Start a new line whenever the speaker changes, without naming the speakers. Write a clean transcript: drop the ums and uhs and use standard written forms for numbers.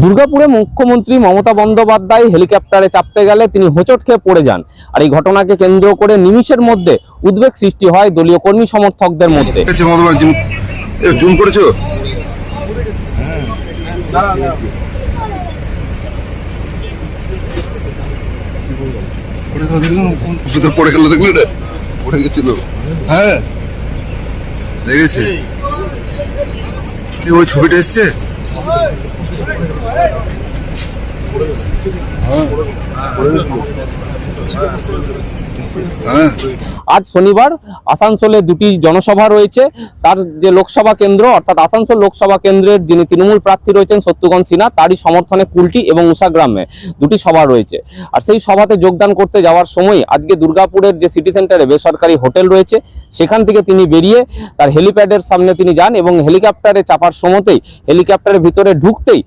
দুর্গাপুরে মুখ্যমন্ত্রী মমতা বন্দ্যোপাধ্যায় হেলিকপ্টারে চাপতে গেলে তিনি হোঁচট খেয়ে পড়ে যান। আর এই ঘটনাকে কেন্দ্র করে নিমিষের মধ্যে উদ্বেগ সৃষ্টি হয় দলীয় কর্মী সমর্থকদের মধ্যে।
জুম করেছো? পড়ে গেল, দেখলি রে? পড়ে গেছিল। হ্যাঁ লেগেছে। ওই ছবিটা এসছে।
আজ শনিবার আসানসোলে দুটি জনসভা রয়েছে। তার যে লোকসভা কেন্দ্র অর্থাৎ আসানসোল লোকসভা কেন্দ্রের যিনি তৃণমূল প্রার্থী রয়েছেন শত্রুঘ্ন সিনহা, তারই সমর্থনে কুলটি এবং উষাগ্রামে দুটি সভা রয়েছে। আর সেই সভাতে যোগদান করতে যাওয়ার সময় আজকে দুর্গাপুরের যে সিটি সেন্টারে বেসরকারি হোটেল রয়েছে সেখান থেকে তিনি বেরিয়ে তার হেলিপ্যাডের সামনে তিনি যান এবং হেলিকপ্টারে চাপার সময়তেই হেলিকপ্টারের ভিতরে ঢুকতেই